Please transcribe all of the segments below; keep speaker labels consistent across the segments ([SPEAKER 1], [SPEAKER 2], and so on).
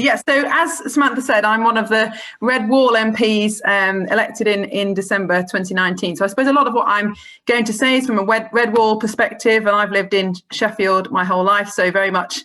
[SPEAKER 1] Yes. So as Samantha said, I'm one of the Red Wall MPs elected in December 2019. So I suppose a lot of what I'm going to say is from a Red Wall perspective, and I've lived in Sheffield my whole life, so very much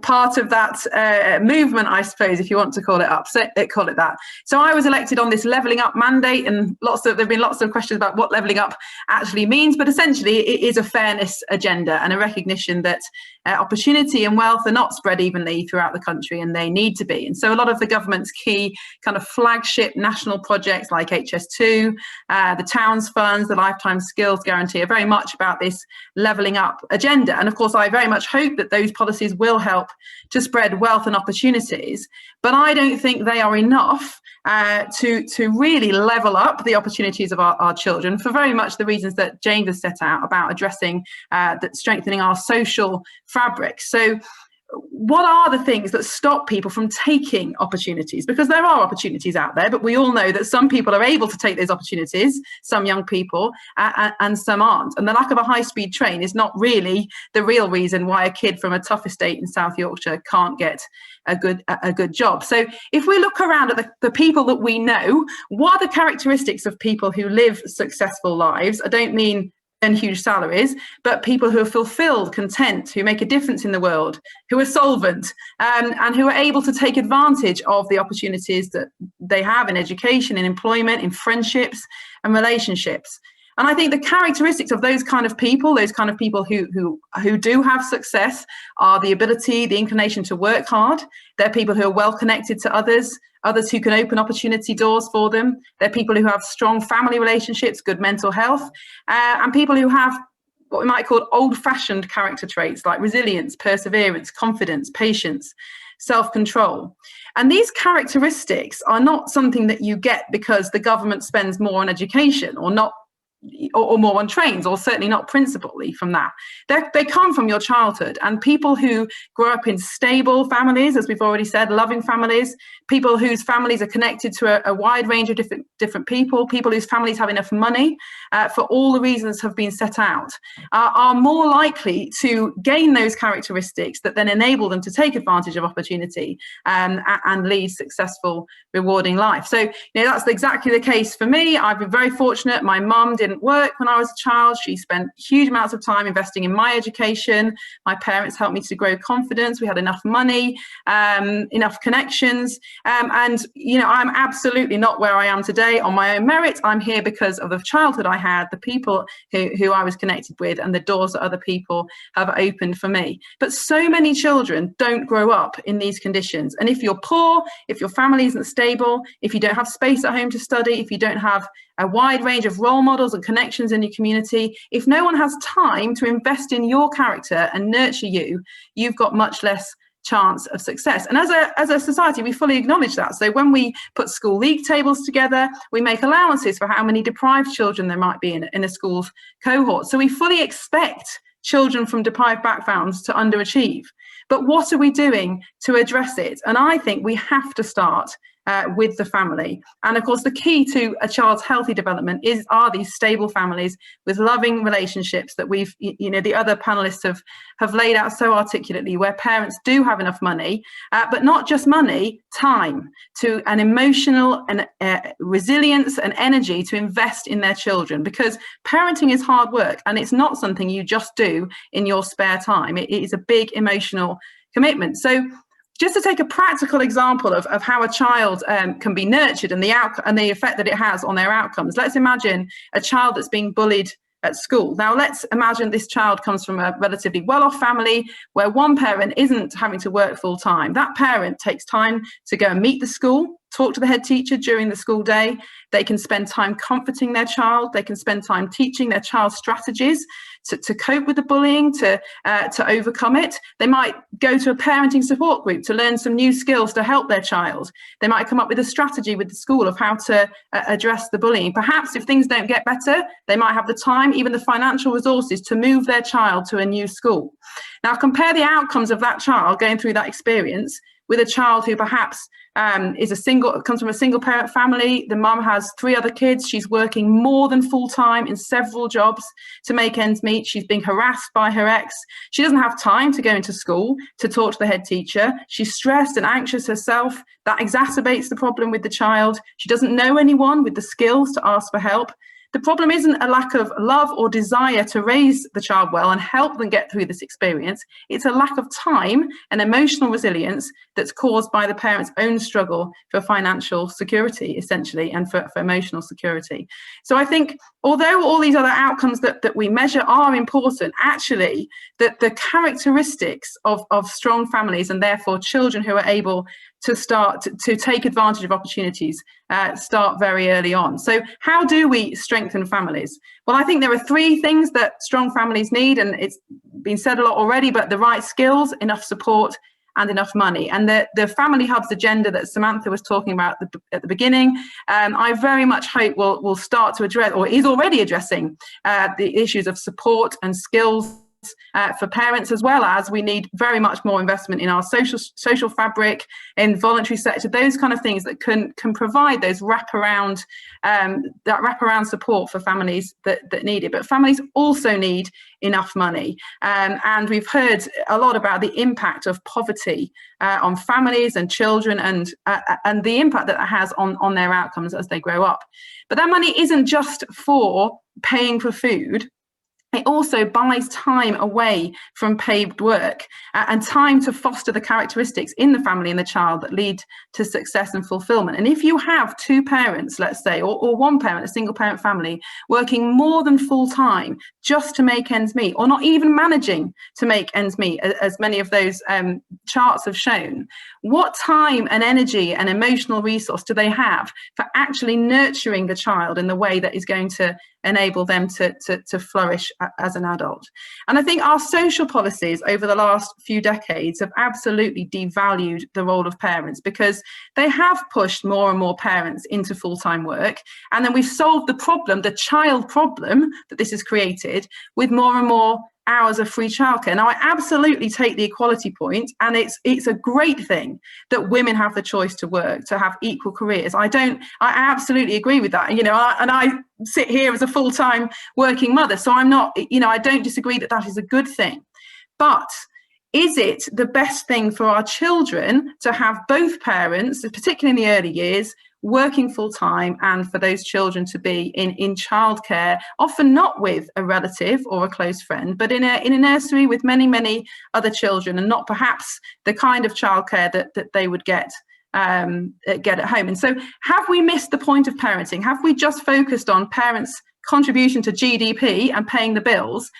[SPEAKER 1] part of that movement, I suppose, if you want to call it that. So I was elected on this levelling up mandate, and there've been lots of questions about what levelling up actually means, but essentially it is a fairness agenda and a recognition that opportunity and wealth are not spread evenly throughout the country, and they need to be. And so a lot of the government's key kind of flagship national projects like HS2, the Towns Funds, the Lifetime Skills Guarantee are very much about this levelling up agenda. And of course, I very much hope that those policies will help to spread wealth and opportunities, but I don't think they are enough to really level up the opportunities of our children, for very much the reasons that James has set out about addressing that strengthening our social fabric. So what are the things that stop people from taking opportunities? Because there are opportunities out there, but we all know that some people are able to take those opportunities, some young people, and some aren't. And the lack of a high-speed train is not really the real reason why a kid from a tough estate in South Yorkshire can't get a good job. So if we look around at the people that we know, what are the characteristics of people who live successful lives? I don't mean earn huge salaries, but people who are fulfilled, content, who make a difference in the world, who are solvent, and who are able to take advantage of the opportunities that they have in education, in employment, in friendships and relationships. And I think the characteristics of those kind of people who do have success, are the ability, the inclination to work hard. They're people who are well connected to others who can open opportunity doors for them. They're people who have strong family relationships, good mental health, and people who have what we might call old-fashioned character traits like resilience, perseverance, confidence, patience, self-control. And these characteristics are not something that you get because the government spends more on education or more on trains, or certainly not principally from that. They come from your childhood, and people who grow up in stable families, as we've already said, loving families, people whose families are connected to a wide range of different people whose families have enough money for all the reasons have been set out, are more likely to gain those characteristics that then enable them to take advantage of opportunity and lead successful, rewarding life. So that's exactly the case for me. I've been very fortunate. My mum didn't work when I was a child. She spent huge amounts of time investing in my education. My parents helped me to grow confidence. We had enough money, enough connections. And I'm absolutely not where I am today on my own merit. I'm here because of the childhood I had, the people who I was connected with, and the doors that other people have opened for me. But so many children don't grow up in these conditions. And if you're poor, if your family isn't stable, if you don't have space at home to study, if you don't have a wide range of role models and connections in your community, if no one has time to invest in your character and nurture you, you've got much less chance of success. And as a society, we fully acknowledge that. So when we put school league tables together, we make allowances for how many deprived children there might be in a school's cohort. So we fully expect children from deprived backgrounds to underachieve. But what are we doing to address it? And I think we have to start with the family. And of course, the key to a child's healthy development are these stable families with loving relationships that the other panelists have laid out so articulately, where parents do have enough money, but not just money, time, to an emotional and resilience and energy to invest in their children, because parenting is hard work and it's not something you just do in your spare time. It is a big emotional commitment. So just to take a practical example of how a child can be nurtured and the effect that it has on their outcomes. Let's imagine a child that's being bullied at school. Now, let's imagine this child comes from a relatively well-off family where one parent isn't having to work full time. That parent takes time to go and meet the school, talk to the head teacher during the school day. They can spend time comforting their child. They can spend time teaching their child strategies to cope with the bullying, to overcome it. They might go to a parenting support group to learn some new skills to help their child. They might come up with a strategy with the school of how to address the bullying. Perhaps if things don't get better, they might have the time, even the financial resources to move their child to a new school. Now, compare the outcomes of that child going through that experience with a child who perhaps comes from a single parent family. The mum has 3 other kids. She's working more than full time in several jobs to make ends meet. She's being harassed by her ex. She doesn't have time to go into school to talk to the head teacher. She's stressed and anxious herself. That exacerbates the problem with the child. She doesn't know anyone with the skills to ask for help. The problem isn't a lack of love or desire to raise the child well and help them get through this experience. It's a lack of time and emotional resilience that's caused by the parent's own struggle for financial security, essentially, and for emotional security. So I think, although all these other outcomes that we measure are important, actually, that the characteristics of strong families, and therefore children who are able to start to take advantage of opportunities, start very early on. So how do we strengthen families? Well, I think there are 3 things that strong families need, and it's been said a lot already, but the right skills, enough support, and enough money. And the Family Hubs agenda that Samantha was talking about at the beginning, I very much hope will start to address, or is already addressing, the issues of support and skills for parents, as well as we need very much more investment in our social fabric, in voluntary sector, those kind of things that can provide those wraparound support for families that need it. But families also need enough money, and we've heard a lot about the impact of poverty on families and children, and the impact that has on their outcomes as they grow up. But that money isn't just for paying for food. It also buys time away from paid work and time to foster the characteristics in the family and the child that lead to success and fulfillment. And if you have 2 parents, let's say, or 1 parent, a single parent family, working more than full time just to make ends meet, or not even managing to make ends meet, as many of those charts have shown, what time and energy and emotional resource do they have for actually nurturing the child in the way that is going to enable them to flourish as an adult? And I think our social policies over the last few decades have absolutely devalued the role of parents, because they have pushed more and more parents into full-time work, and then we've solved the problem, the child problem that this has created, with more and more hours of free childcare. Now, I absolutely take the equality point, and it's a great thing that women have the choice to work, to have equal careers. I absolutely agree with that. And I sit here as a full-time working mother, so I'm not, I don't disagree that is a good thing. But is it the best thing for our children to have both parents, particularly in the early years, working full time, and for those children to be in childcare, often not with a relative or a close friend, but in a nursery with many other children, and not perhaps the kind of childcare that they would get at home? And so, have we missed the point of parenting? Have we just focused on parents' contribution to GDP and paying the bills,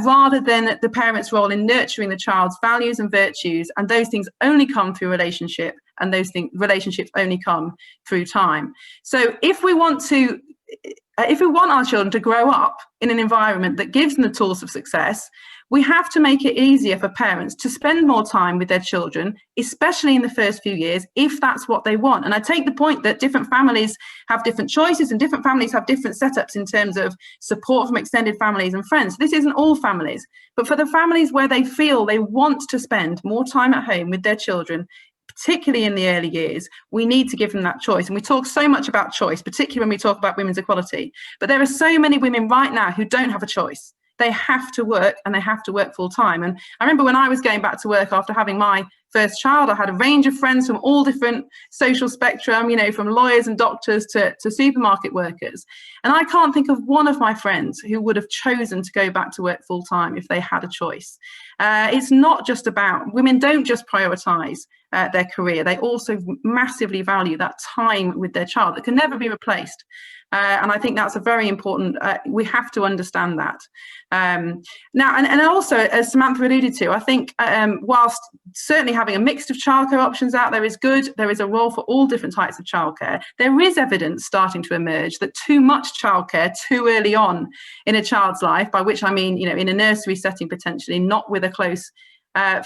[SPEAKER 1] rather than the parent's role in nurturing the child's values and virtues? And those things only come through relationship, and relationships only come through time. So if we want our children to grow up in an environment that gives them the tools of success, we have to make it easier for parents to spend more time with their children, especially in the first few years, if that's what they want. And I take the point that different families have different choices, and different families have different setups in terms of support from extended families and friends. This isn't all families, but for the families where they feel they want to spend more time at home with their children, particularly in the early years, we need to give them that choice. And we talk so much about choice, particularly when we talk about women's equality. But there are so many women right now who don't have a choice. They have to work, and they have to work full time. And I remember when I was going back to work after having my first child, I had a range of friends from all different social spectrum, from lawyers and doctors to supermarket workers. And I can't think of one of my friends who would have chosen to go back to work full time if they had a choice. It's not just about, women don't just prioritise their career. They also massively value that time with their child that can never be replaced. And I think that's a very important, we have to understand that. Now, and also, as Samantha alluded to, I think whilst certainly having a mix of childcare options out there is good, there is a role for all different types of childcare. There is evidence starting to emerge that too much childcare too early on in a child's life, by which I mean, in a nursery setting potentially, not with a close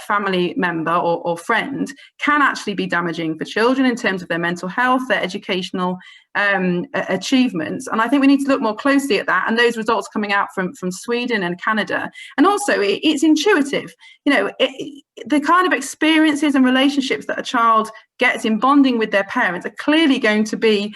[SPEAKER 1] family member or friend, can actually be damaging for children in terms of their mental health, their educational achievements. And I think we need to look more closely at that, and those results coming out from Sweden and Canada. And also it's intuitive, the kind of experiences and relationships that a child gets in bonding with their parents are clearly going to be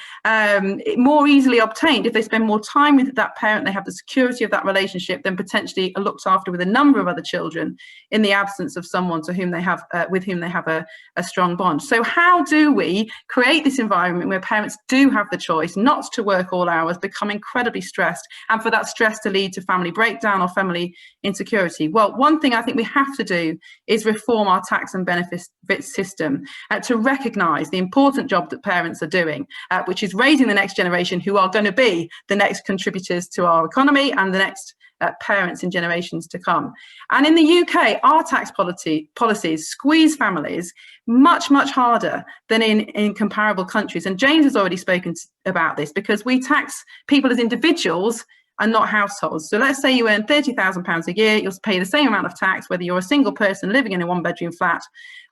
[SPEAKER 1] more easily obtained if they spend more time with that parent. They have the security of that relationship, then potentially are looked after with a number of other children in the absence of someone to whom they have with whom they have a strong bond. So how do we create this environment where parents do have the choice not to work all hours, become incredibly stressed, and for that stress to lead to family breakdown or family insecurity? Well, one thing I think we have to do is reform our tax and benefits system to recognise the important job that parents are doing, which is raising the next generation who are going to be the next contributors to our economy and the next parents in generations to come. And in the UK, our tax policies squeeze families much, much harder than in comparable countries. And James has already spoken about this, because we tax people as individuals and not households. So let's say you earn £30,000 a year, you'll pay the same amount of tax whether you're a single person living in a one-bedroom flat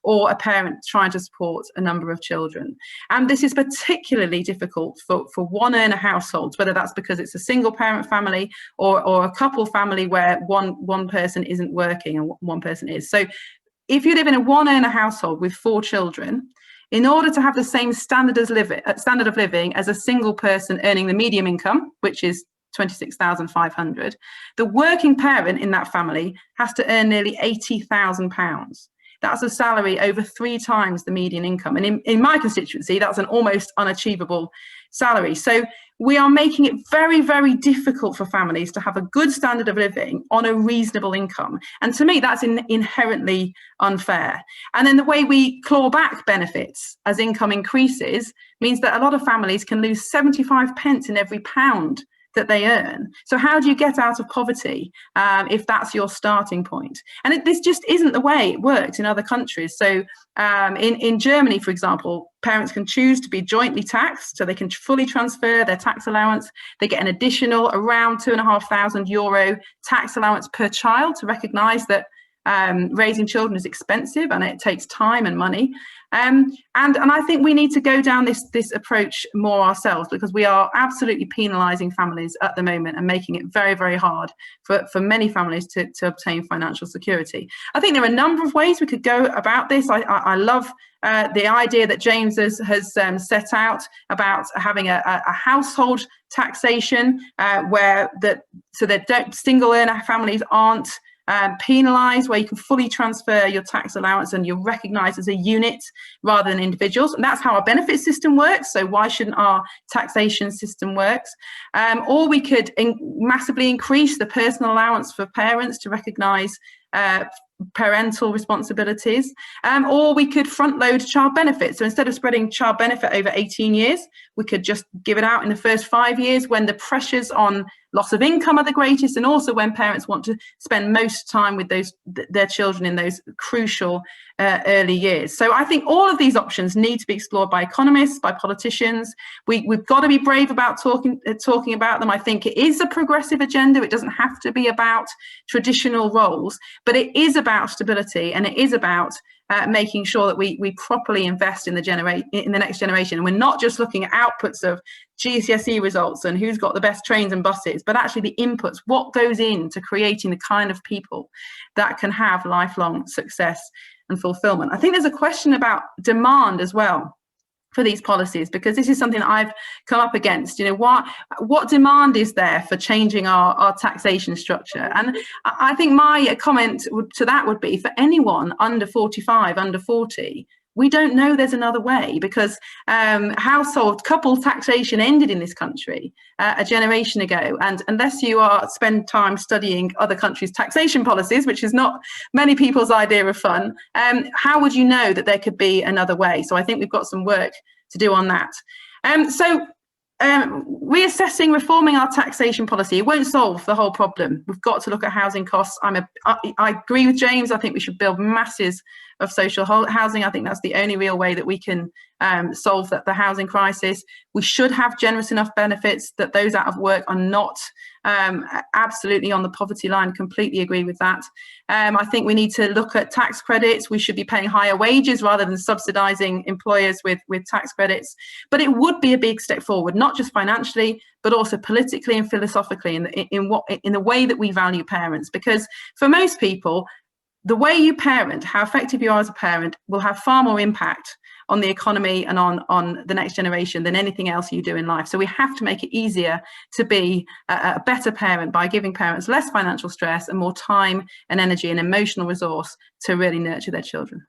[SPEAKER 1] or a parent trying to support a number of children. And this is particularly difficult for one-earner households, whether that's because it's a single parent family or a couple family where one person isn't working and one person is. So if you live in a one-earner household with 4 children, in order to have the same standard of living as a single person earning the medium income, which is £26,500, the working parent in that family has to earn nearly £80,000. That's a salary over 3 times the median income. And in my constituency, that's an almost unachievable salary. So we are making it very, very difficult for families to have a good standard of living on a reasonable income. And to me, that's inherently unfair. And then the way we claw back benefits as income increases means that a lot of families can lose 75 pence in every pound that they earn. So how do you get out of poverty if that's your starting point? And this just isn't the way it works in other countries. So in Germany, for example, parents can choose to be jointly taxed, so they can fully transfer their tax allowance. They get an additional around €2,500 tax allowance per child to recognise that raising children is expensive and it takes time and money. And I think we need to go down this approach more ourselves, because we are absolutely penalising families at the moment and making it very, very hard for many families to obtain financial security. I think there are a number of ways we could go about this. I love the idea that James has set out about having a household taxation so that single earner families aren't penalised, where you can fully transfer your tax allowance and you're recognised as a unit rather than individuals. And that's how our benefit system works. So why shouldn't our taxation system work? Or we could massively increase the personal allowance for parents to recognise parental responsibilities, or we could front load child benefit. So instead of spreading child benefit over 18 years, we could just give it out in the first 5 years when the pressures on loss of income are the greatest, and also when parents want to spend most time with their children in those crucial early years. So I think all of these options need to be explored by economists, by politicians. We've got to be brave about talking about them. I think it is a progressive agenda. It doesn't have to be about traditional roles, but it is about stability, and it is about making sure that we properly invest in the next generation. And we're not just looking at outputs of GCSE results and who's got the best trains and buses, but actually the inputs, what goes into creating the kind of people that can have lifelong success and fulfillment. I think there's a question about demand as well for these policies, because this is something that I've come up against. What demand is there for changing our taxation structure? And I think my comment to that would be, for anyone under 45, under 40, we don't know there's another way, because couple taxation ended in this country a generation ago. And unless you spend time studying other countries' taxation policies, which is not many people's idea of fun, how would you know that there could be another way? So I think we've got some work to do on that. Reassessing, reforming our taxation policy, it won't solve the whole problem. We've got to look at housing costs. I agree with James. I think we should build masses of social housing. I think that's the only real way that we can solve the housing crisis. We should have generous enough benefits that those out of work are not Absolutely on the poverty line, completely agree with that. I think we need to look at tax credits. We should be paying higher wages rather than subsidising employers with tax credits. But it would be a big step forward, not just financially, but also politically and philosophically in the way that we value parents. Because for most people, the way you parent, how effective you are as a parent, will have far more impact on the economy and on the next generation than anything else you do in life. So we have to make it easier to be a better parent by giving parents less financial stress and more time and energy and emotional resource to really nurture their children.